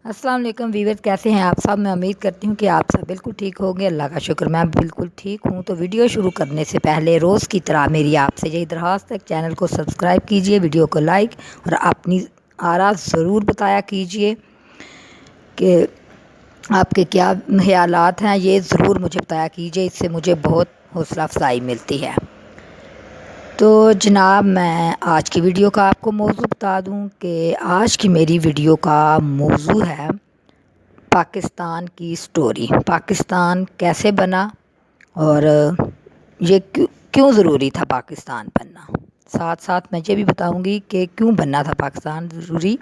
السلام علیکم ویورز، کیسے ہیں آپ سب؟ میں امید کرتی ہوں کہ آپ سب بالکل ٹھیک ہوں گے۔ اللہ کا شکر میں بالکل ٹھیک ہوں۔ تو ویڈیو شروع کرنے سے پہلے روز کی طرح میری آپ سے یہی درخواست ہے، چینل کو سبسکرائب کیجئے، ویڈیو کو لائک اور اپنی آراء ضرور بتایا کیجئے کہ آپ کے کیا خیالات ہیں، یہ ضرور مجھے بتایا کیجئے، اس سے مجھے بہت حوصلہ افزائی ملتی ہے۔ تو جناب، میں آج کی ویڈیو کا آپ کو موضوع بتا دوں کہ آج کی میری ویڈیو کا موضوع ہے پاکستان کی سٹوری۔ پاکستان کیسے بنا اور یہ کیوں ضروری تھا پاکستان بننا، ساتھ ساتھ میں یہ بھی بتاؤں گی کہ کیوں بننا تھا پاکستان ضروری،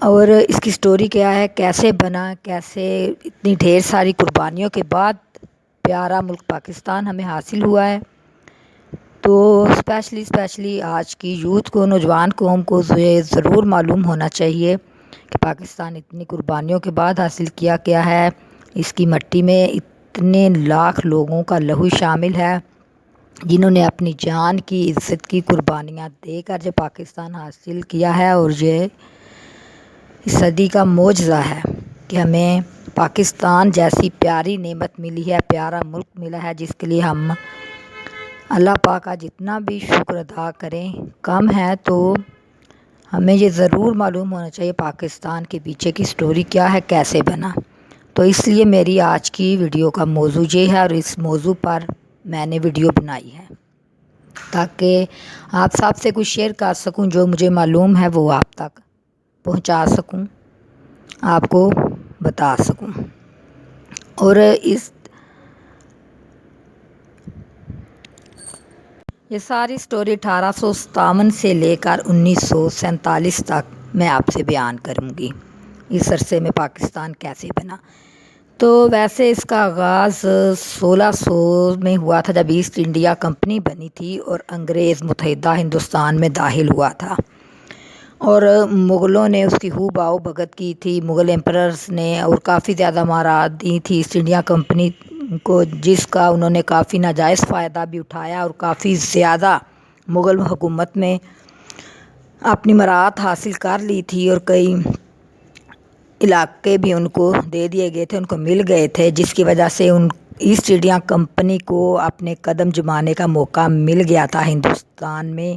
اور اس کی سٹوری کیا ہے، کیسے بنا، کیسے اتنی ڈھیر ساری قربانیوں کے بعد پیارا ملک پاکستان ہمیں حاصل ہوا ہے۔ تو اسپیشلی آج کی یوتھ کو، نوجوان قوم کو یہ ضرور معلوم ہونا چاہیے کہ پاکستان اتنی قربانیوں کے بعد حاصل کیا کیا ہے۔ اس کی مٹی میں اتنے لاکھ لوگوں کا لہو شامل ہے جنہوں نے اپنی جان کی، عزت کی قربانیاں دے کر جو پاکستان حاصل کیا ہے، اور یہ اس صدی کا معجزہ ہے کہ ہمیں پاکستان جیسی پیاری نعمت ملی ہے، پیارا ملک ملا ہے، جس کے لیے ہم اللہ پاک کا جتنا بھی شکر ادا کریں کم ہے۔ تو ہمیں یہ ضرور معلوم ہونا چاہیے پاکستان کے پیچھے کی سٹوری کیا ہے، کیسے بنا۔ تو اس لیے میری آج کی ویڈیو کا موضوع یہ ہے، اور اس موضوع پر میں نے ویڈیو بنائی ہے تاکہ آپ سب سے کچھ شیئر کر سکوں، جو مجھے معلوم ہے وہ آپ تک پہنچا سکوں، آپ کو بتا سکوں۔ اور یہ ساری سٹوری 1857 سے لے کر 1947 تک میں آپ سے بیان کروں گی، اس عرصے میں پاکستان کیسے بنا۔ تو ویسے اس کا آغاز 1600 میں ہوا تھا، جب ایسٹ انڈیا کمپنی بنی تھی اور انگریز متحدہ ہندوستان میں داخل ہوا تھا، اور مغلوں نے اس کی خوب آؤ بھگت کی تھی۔ مغل ایمپررز نے اور کافی زیادہ مہارت دی تھی ایسٹ انڈیا کمپنی کو، جس کا انہوں نے کافی ناجائز فائدہ بھی اٹھایا، اور کافی زیادہ مغل حکومت میں اپنی مہارت حاصل کر لی تھی، اور کئی علاقے بھی ان کو دے دیے گئے تھے، ان کو مل گئے تھے، جس کی وجہ سے ایسٹ انڈیا کمپنی کو اپنے قدم جمانے کا موقع مل گیا تھا ہندوستان میں۔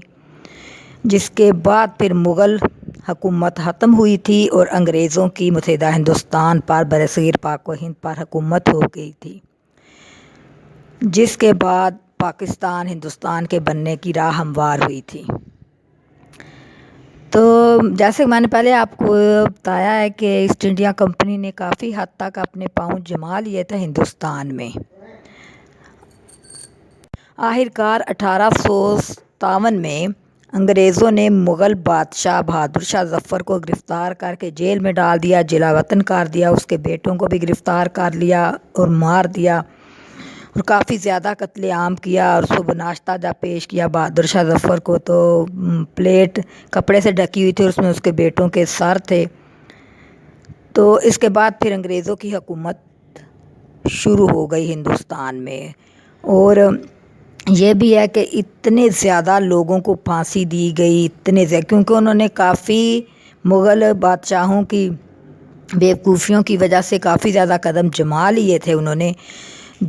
جس کے بعد پھر مغل حکومت ختم ہوئی تھی اور انگریزوں کی متحدہ ہندوستان پر، برصغیر پاک و ہند پر حکومت ہو گئی تھی، جس کے بعد پاکستان ہندوستان کے بننے کی راہ ہموار ہوئی تھی۔ تو جیسے میں نے پہلے آپ کو بتایا ہے کہ ایسٹ انڈیا کمپنی نے کافی حد تک اپنے پاؤں جما لیے تھے ہندوستان میں۔ آخرکار 1857 میں انگریزوں نے مغل بادشاہ بہادر شاہ ظفر کو گرفتار کر کے جیل میں ڈال دیا، جلا وطن کر دیا، اس کے بیٹوں کو بھی گرفتار کر لیا اور مار دیا، اور کافی زیادہ قتل عام کیا۔ اور صبح ناشتہ جب پیش کیا بہادر شاہ ظفر کو، تو پلیٹ کپڑے سے ڈھکی ہوئی تھی، اور اس میں اس کے بیٹوں کے سر تھے۔ تو اس کے بعد پھر انگریزوں کی حکومت شروع ہو گئی ہندوستان میں، اور یہ بھی ہے کہ اتنے زیادہ لوگوں کو پھانسی دی گئی، اتنے زیادہ، کیونکہ انہوں نے کافی مغل بادشاہوں کی بیوقوفیوں کی وجہ سے کافی زیادہ قدم جما لیے تھے۔ انہوں نے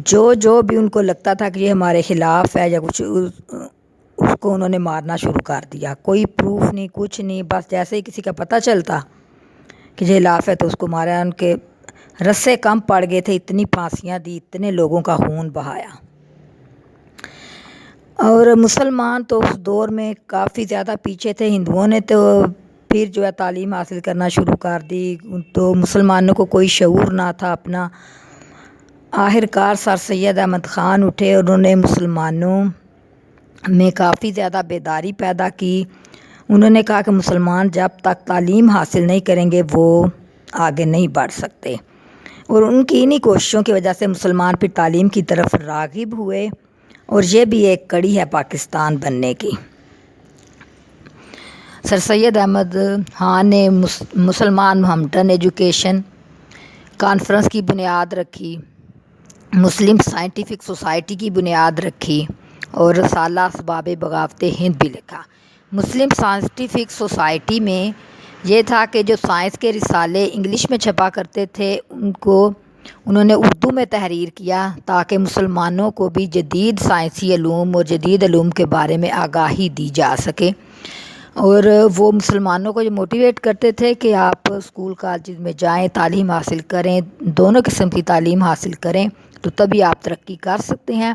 جو بھی ان کو لگتا تھا کہ یہ ہمارے خلاف ہے یا کچھ، اس کو انہوں نے مارنا شروع کر دیا، کوئی پروف نہیں، کچھ نہیں، بس جیسے ہی کسی کا پتہ چلتا کہ یہ خلاف ہے تو اس کو مارا۔ ان کے رسے کم پڑ گئے تھے، اتنی پھانسیاں دی، اتنے لوگوں کا خون بہایا۔ اور مسلمان تو اس دور میں کافی زیادہ پیچھے تھے، ہندوؤں نے تو پھر جو ہے تعلیم حاصل کرنا شروع کر دی، تو مسلمانوں کو کوئی شعور نہ تھا اپنا۔ آخرکار سر سید احمد خان اٹھے، اور انہوں نے مسلمانوں میں کافی زیادہ بیداری پیدا کی۔ انہوں نے کہا کہ مسلمان جب تک تعلیم حاصل نہیں کریں گے وہ آگے نہیں بڑھ سکتے، اور ان کی انہی کوششوں کی وجہ سے مسلمان پھر تعلیم کی طرف راغب ہوئے، اور یہ بھی ایک کڑی ہے پاکستان بننے کی۔ سر سید احمد خان نے مسلمان محمدن ایجوکیشن کانفرنس کی بنیاد رکھی، مسلم سائنٹیفک سوسائٹی کی بنیاد رکھی، اور رسالہ اسباب بغاوت ہند بھی لکھا۔ مسلم سائنٹیفک سوسائٹی میں یہ تھا کہ جو سائنس کے رسالے انگلش میں چھپا کرتے تھے انہوں نے اردو میں تحریر کیا تاکہ مسلمانوں کو بھی جدید سائنسی علوم اور جدید علوم کے بارے میں آگاہی دی جا سکے، اور وہ مسلمانوں کو یہ موٹیویٹ کرتے تھے کہ آپ اسکول کالجز میں جائیں، تعلیم حاصل کریں، دونوں قسم کی تعلیم حاصل کریں تو تبھی آپ ترقی کر سکتے ہیں۔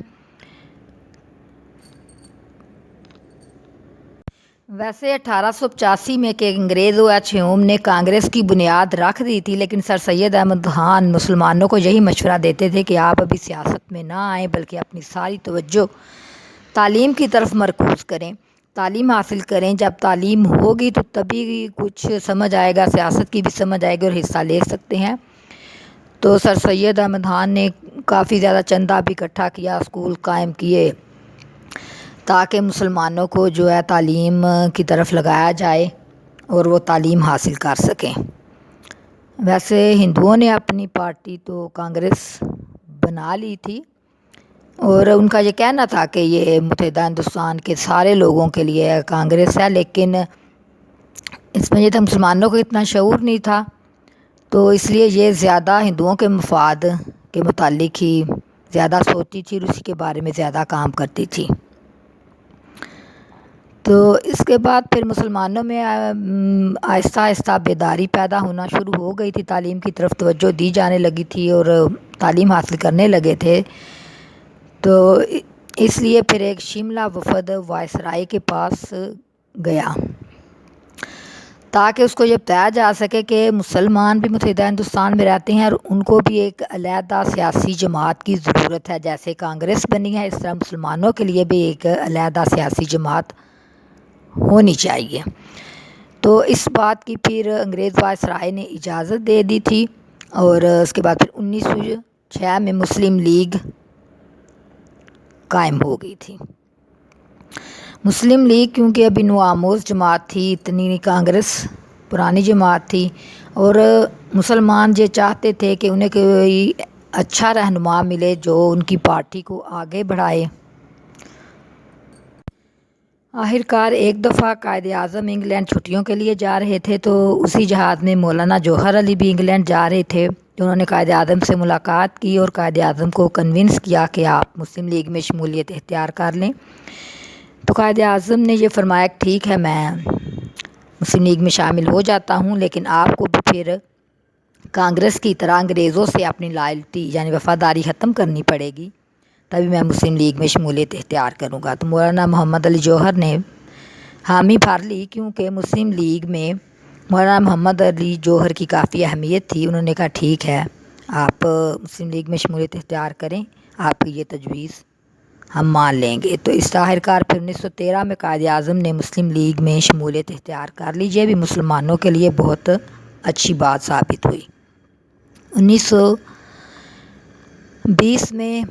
ویسے 1885 میں کہ انگریز OH ہیوم نے کانگریس کی بنیاد رکھ دی تھی، لیکن سر سید احمد خان مسلمانوں کو یہی مشورہ دیتے تھے کہ آپ ابھی سیاست میں نہ آئیں بلکہ اپنی ساری توجہ تعلیم کی طرف مرکوز کریں، تعلیم حاصل کریں۔ جب تعلیم ہوگی تو تبھی کچھ سمجھ آئے گا، سیاست کی بھی سمجھ آئے گی اور حصہ لے سکتے ہیں۔ تو سر سید احمد خان نے کافی زیادہ چندہ بھی اکٹھا کیا، اسکول قائم کیے تاکہ مسلمانوں کو جو ہے تعلیم کی طرف لگایا جائے اور وہ تعلیم حاصل کر سکیں۔ ویسے ہندوؤں نے اپنی پارٹی تو کانگریس بنا لی تھی، اور ان کا یہ کہنا تھا کہ یہ متحدہ ہندوستان کے سارے لوگوں کے لیے کانگریس ہے، لیکن اس میں یہ تھا مسلمانوں کو اتنا شعور نہیں تھا، تو اس لیے یہ زیادہ ہندوؤں کے مفاد کے متعلق ہی زیادہ سوچتی تھی اور اسی کے بارے میں زیادہ کام کرتی تھی۔ تو اس کے بعد پھر مسلمانوں میں آہستہ آہستہ بیداری پیدا ہونا شروع ہو گئی تھی، تعلیم کی طرف توجہ دی جانے لگی تھی اور تعلیم حاصل کرنے لگے تھے۔ تو اس لیے پھر ایک شملہ وفد وائسرائے کے پاس گیا تاکہ اس کو یہ بتایا جا سکے کہ مسلمان بھی متحدہ ہندوستان میں رہتے ہیں اور ان کو بھی ایک علیحدہ سیاسی جماعت کی ضرورت ہے، جیسے کانگریس بنی ہے اس طرح مسلمانوں کے لیے بھی ایک علیحدہ سیاسی جماعت ہونی چاہیے۔ تو اس بات کی پھر انگریز وائسرائے نے اجازت دے دی تھی، اور اس کے بعد پھر 1906 میں مسلم لیگ قائم ہو گئی تھی۔ مسلم لیگ کیونکہ ابھی نو آموز جماعت تھی، اتنی کانگریس پرانی جماعت تھی، اور مسلمان یہ چاہتے تھے کہ انہیں کوئی اچھا رہنما ملے جو ان کی پارٹی کو آگے بڑھائے۔ آخرکار ایک دفعہ قائد اعظم انگلینڈ چھٹیوں کے لیے جا رہے تھے، تو اسی جہاز میں مولانا جوہر علی بھی انگلینڈ جا رہے تھے، تو انہوں نے قائد اعظم سے ملاقات کی اور قائد اعظم کو کنونس کیا کہ آپ مسلم لیگ میں شمولیت اختیار کر لیں۔ تو قائد اعظم نے یہ فرمایا کہ ٹھیک ہے، میں مسلم لیگ میں شامل ہو جاتا ہوں، لیکن آپ کو بھی پھر کانگریس کی طرح انگریزوں سے اپنی لائلٹی یعنی وفاداری ختم کرنی پڑے گی، تبھی میں مسلم لیگ میں شمولیت اختیار کروں گا۔ تو مولانا محمد علی جوہر نے حامی بھر لی، کیونکہ مسلم لیگ میں مولانا محمد علی جوہر کی کافی اہمیت تھی۔ انہوں نے کہا ٹھیک ہے، آپ مسلم لیگ میں شمولیت اختیار کریں، آپ کی یہ تجویز ہم مان لیں گے۔ تو اس آخرکار پھر 1913 میں قائد اعظم نے مسلم لیگ میں شمولیت اختیار کر لی، یہ بھی مسلمانوں کے لیے بہت اچھی بات ثابت ہوئی۔ 1920 میں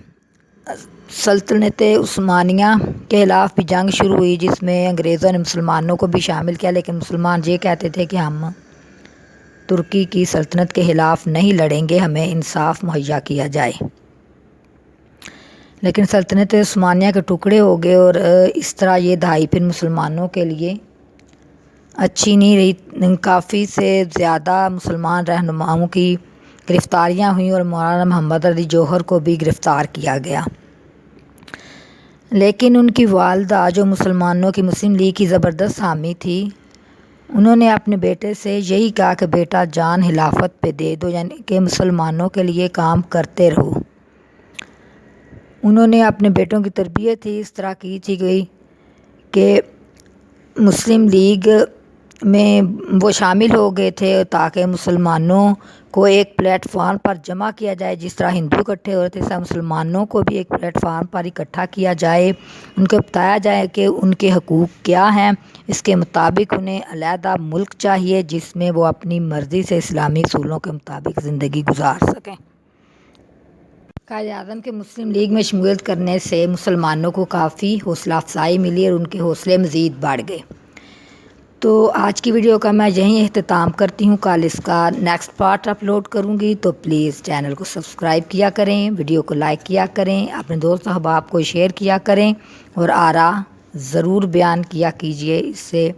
سلطنت عثمانیہ کے خلاف بھی جنگ شروع ہوئی، جس میں انگریزوں نے مسلمانوں کو بھی شامل کیا، لیکن مسلمان یہ کہتے تھے کہ ہم ترکی کی سلطنت کے خلاف نہیں لڑیں گے، ہمیں انصاف مہیا کیا جائے۔ لیکن سلطنت عثمانیہ کے ٹکڑے ہو گئے، اور اس طرح یہ دہائی پھر مسلمانوں کے لیے اچھی نہیں رہی۔ کافی سے زیادہ مسلمان رہنماؤں کی گرفتاریاں ہوئیں اور مولانا محمد علی جوہر کو بھی گرفتار کیا گیا، لیکن ان کی والدہ جو مسلمانوں کی مسلم لیگ کی زبردست حامی تھی، انہوں نے اپنے بیٹے سے یہی کہا کہ بیٹا جان خلافت پہ دے دو، یعنی کہ مسلمانوں کے لیے کام کرتے رہو۔ انہوں نے اپنے بیٹوں کی تربیت ہی اس طرح کی تھی گئی کہ مسلم لیگ میں وہ شامل ہو گئے تھے تاکہ مسلمانوں کو ایک پلیٹ فارم پر جمع کیا جائے، جس طرح ہندو اکٹھے ہوتے تھے مسلمانوں کو بھی ایک پلیٹ فارم پر اکٹھا کیا جائے، ان کو بتایا جائے کہ ان کے حقوق کیا ہیں، اس کے مطابق انہیں علیحدہ ملک چاہیے جس میں وہ اپنی مرضی سے اسلامی اصولوں کے مطابق زندگی گزار سکیں۔ قائد اعظم کے مسلم لیگ میں شمولیت کرنے سے مسلمانوں کو کافی حوصلہ افزائی ملی اور ان کے حوصلے مزید بڑھ گئے۔ تو آج کی ویڈیو کا میں یہیں اختتام کرتی ہوں، کل اس کا نیکسٹ پارٹ اپلوڈ کروں گی، تو پلیز چینل کو سبسکرائب کیا کریں، ویڈیو کو لائک کیا کریں، اپنے دوست احباب کو شیئر کیا کریں اور آراء ضرور بیان کیا کیجیے، اس سے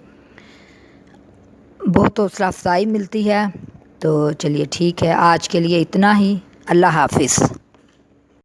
بہت حوصلہ افزائی ملتی ہے۔ تو چلیے ٹھیک ہے، آج کے لیے اتنا ہی، اللہ حافظ۔